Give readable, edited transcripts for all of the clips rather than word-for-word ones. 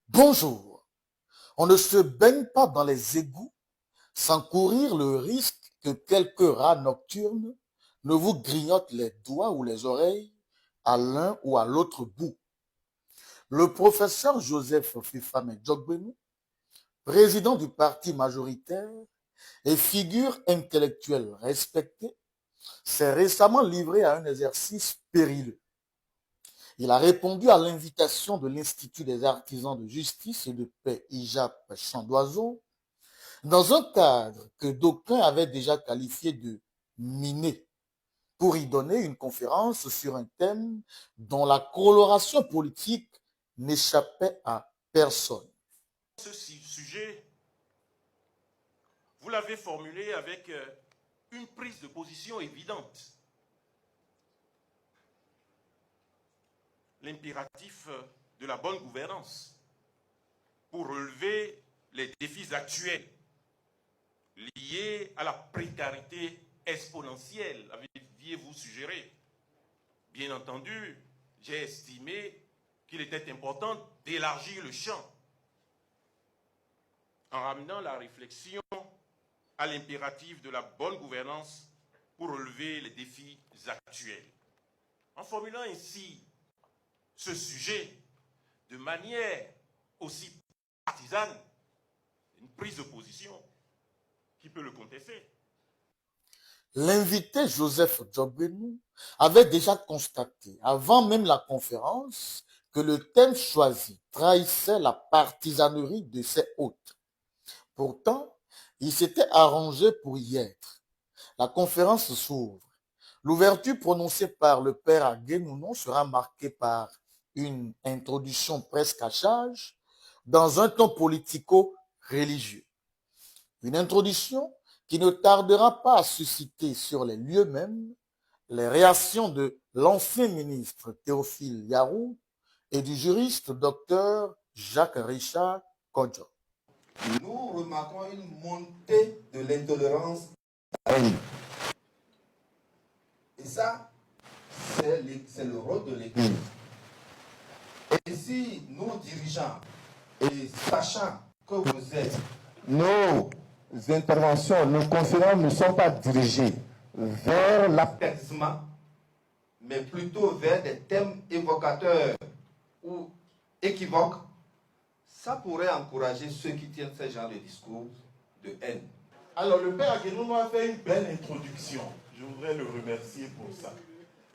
Bonjour. On ne se baigne pas dans les égouts sans courir le risque que quelques rats nocturnes ne vous grignotent les doigts ou les oreilles à l'un ou à l'autre bout. Le professeur Joseph Fifame Djogbeni, président du parti majoritaire et figure intellectuelle respectée, s'est récemment livré à un exercice périlleux. Il a répondu à l'invitation de l'Institut des artisans de justice et de paix IJAP Champ d'Oiseau dans un cadre que d'aucuns avaient déjà qualifié de miné, pour y donner une conférence sur un thème dont la coloration politique n'échappait à personne. Ce sujet, vous l'avez formulé avec une prise de position évidente. L'impératif de la bonne gouvernance pour relever les défis actuels liés à la précarité exponentielle, aviez-vous suggéré. Bien entendu, j'ai estimé qu'il était important d'élargir le champ en ramenant la réflexion à l'impératif de la bonne gouvernance pour relever les défis actuels. En formulant ainsi ce sujet de manière aussi partisane, une prise de position qui peut le contester. L'invité Joseph Djogbeni avait déjà constaté, avant même la conférence, que le thème choisi trahissait la partisanerie de ses hôtes. Pourtant, il s'était arrangé pour y être. La conférence s'ouvre. L'ouverture prononcée par le père Aguenounon sera marquée par une introduction presque à charge dans un ton politico-religieux. Une introduction qui ne tardera pas à susciter sur les lieux mêmes les réactions de l'ancien ministre Théophile Yarou et du juriste docteur Jacques-Richard Kodjo. Nous remarquons une montée de l'intolérance. Et ça, c'est le rôle de l'Église. Et si nous, dirigeants, et sachant que vous êtes, nos interventions, nos conférences ne sont pas dirigées vers l'apaisement, mais plutôt vers des thèmes évocateurs ou équivoques, ça pourrait encourager ceux qui tiennent ce genre de discours de haine. Alors le père Aguenounon a fait une belle introduction. Je voudrais le remercier pour ça.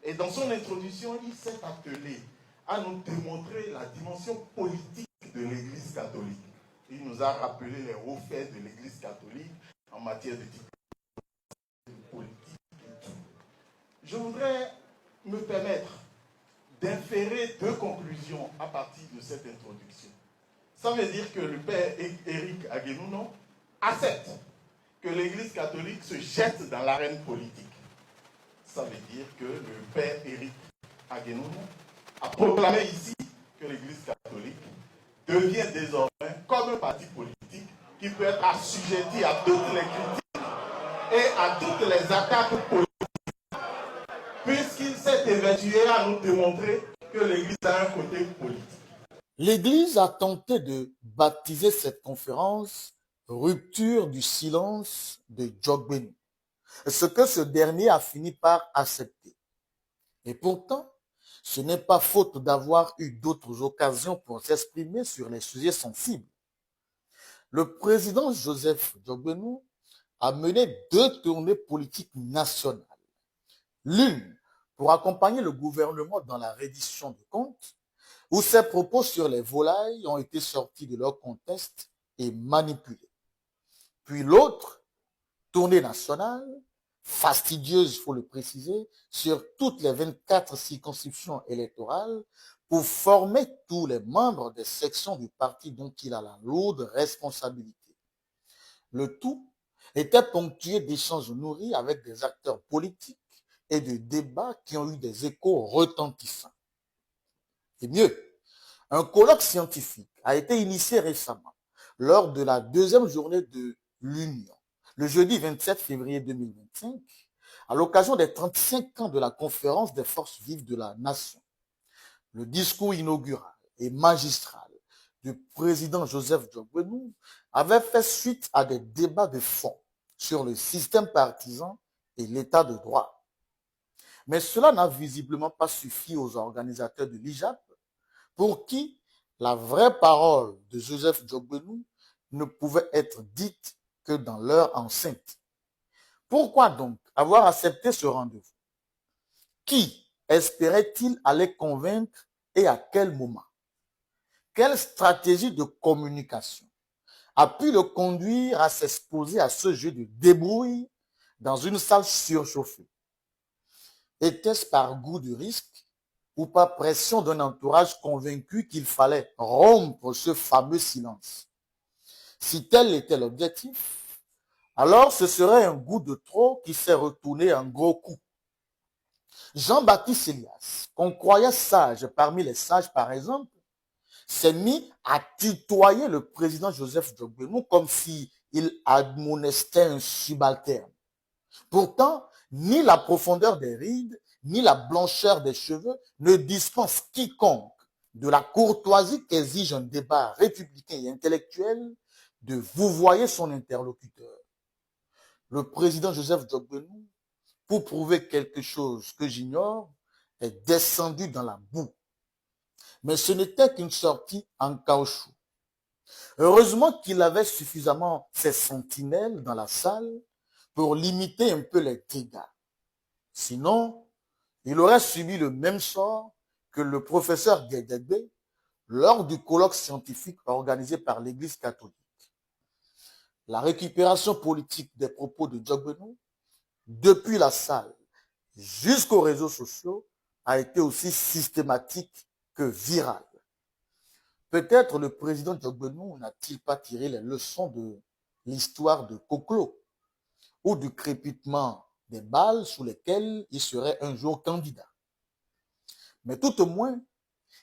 Et dans son introduction, il s'est attelé à nous démontrer la dimension politique de l'Église catholique. Il nous a rappelé les hauts faits de l'Église catholique en matière de politique et tout. Je voudrais me permettre d'inférer deux conclusions à partir de cette introduction. Ça veut dire que le père Éric Aguenounon accepte que l'Église catholique se jette dans l'arène politique. Ça veut dire que le père Éric Aguenounon a proclamé ici que l'Église catholique devient désormais comme un parti politique qui peut être assujetti à toutes les critiques et à toutes les attaques politiques, puisqu'il s'est évertué à nous démontrer que l'Église a un côté politique. L'Église a tenté de baptiser cette conférence « Rupture du silence de Djogbeni », ce que ce dernier a fini par accepter. Et pourtant, ce n'est pas faute d'avoir eu d'autres occasions pour s'exprimer sur les sujets sensibles. Le président Joseph Djogbeni a mené deux tournées politiques nationales. L'une pour accompagner le gouvernement dans la reddition des comptes, où ses propos sur les volailles ont été sortis de leur contexte et manipulés. Puis l'autre, tournée nationale, fastidieuse, il faut le préciser, sur toutes les 24 circonscriptions électorales pour former tous les membres des sections du parti dont il a la lourde responsabilité. Le tout était ponctué d'échanges nourris avec des acteurs politiques et de débats qui ont eu des échos retentissants. Et mieux, un colloque scientifique a été initié récemment lors de la deuxième journée de l'Union, le jeudi 27 février 2025, à l'occasion des 35 ans de la conférence des forces vives de la nation. Le discours inaugural et magistral du président Joseph Djogbenou avait fait suite à des débats de fond sur le système partisan et l'état de droit. Mais cela n'a visiblement pas suffi aux organisateurs de l'IJAP, pour qui la vraie parole de Joseph Djogbenou ne pouvait être dite que dans leur enceinte. Pourquoi donc avoir accepté ce rendez-vous? Qui espérait-il aller convaincre et à quel moment? Quelle stratégie de communication a pu le conduire à s'exposer à ce jeu de débrouille dans une salle surchauffée? Était-ce par goût du risque ou par pression d'un entourage convaincu qu'il fallait rompre ce fameux silence? Si tel était l'objectif, alors ce serait un goût de trop qui s'est retourné en gros coup. Jean-Baptiste Elias, qu'on croyait sage parmi les sages par exemple, s'est mis à tutoyer le président Joseph Djogbenou comme s'il admonestait un subalterne. Pourtant, ni la profondeur des rides, ni la blancheur des cheveux ne dispensent quiconque de la courtoisie qu'exige un débat républicain et intellectuel de vouvoyer son interlocuteur. Le président Joseph Djogbenou, pour prouver quelque chose que j'ignore, est descendu dans la boue. Mais ce n'était qu'une sortie en caoutchouc. Heureusement qu'il avait suffisamment ses sentinelles dans la salle pour limiter un peu les dégâts. Sinon, il aurait subi le même sort que le professeur Guédégbé lors du colloque scientifique organisé par l'Église catholique. La récupération politique des propos de Djogbenou, depuis la salle jusqu'aux réseaux sociaux, a été aussi systématique que virale. Peut-être le président Djogbenou n'a-t-il pas tiré les leçons de l'histoire de Coclo ou du crépitement des balles sous lesquelles il serait un jour candidat. Mais tout au moins,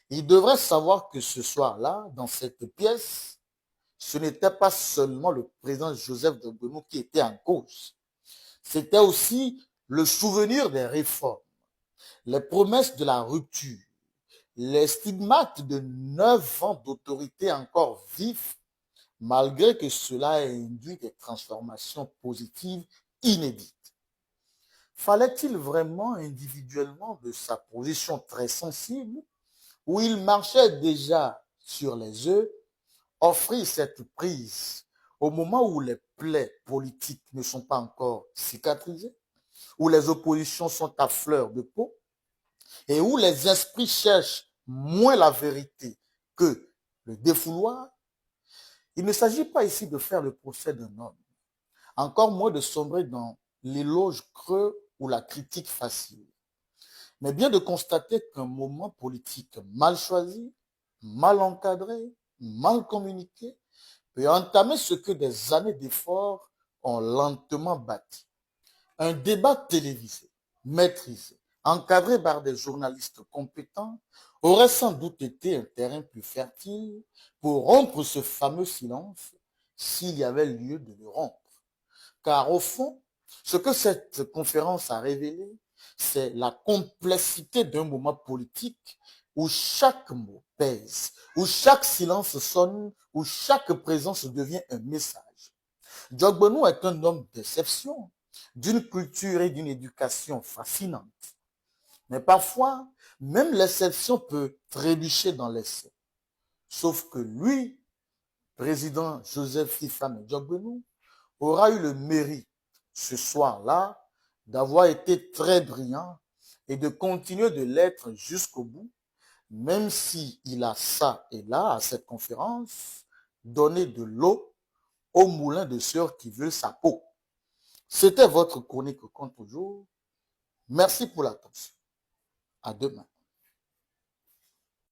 il devrait savoir que ce soir-là, dans cette pièce, ce n'était pas seulement le président Joseph Djogbenou qui était en cause. C'était aussi le souvenir des réformes, les promesses de la rupture, les stigmates de 9 ans d'autorité encore vifs, malgré que cela ait induit des transformations positives inédites. Fallait-il vraiment individuellement de sa position très sensible, où il marchait déjà sur les œufs, offrir cette prise au moment où les plaies politiques ne sont pas encore cicatrisées, où les oppositions sont à fleur de peau, et où les esprits cherchent moins la vérité que le défouloir? Il ne s'agit pas ici de faire le procès d'un homme, encore moins de sombrer dans l'éloge creux ou la critique facile, mais bien de constater qu'un moment politique mal choisi, mal encadré, mal communiqué, peut entamer ce que des années d'efforts ont lentement bâti. Un débat télévisé, maîtrisé, encadré par des journalistes compétents, aurait sans doute été un terrain plus fertile pour rompre ce fameux silence s'il y avait lieu de le rompre. Car au fond, ce que cette conférence a révélé, c'est la complexité d'un moment politique où chaque mot pèse, où chaque silence sonne, où chaque présence devient un message. Djogbenou est un homme d'exception, d'une culture et d'une éducation fascinante. Mais parfois, même l'exception peut trébucher dans l'excès. Sauf que lui, président Joseph Ifane Djogbenou, aura eu le mérite, ce soir-là, d'avoir été très brillant et de continuer de l'être jusqu'au bout, même s'il a ça et là, à cette conférence, donné de l'eau au moulin de ceux qui veulent sa peau. C'était votre chronique contre jour. Merci pour l'attention. À demain.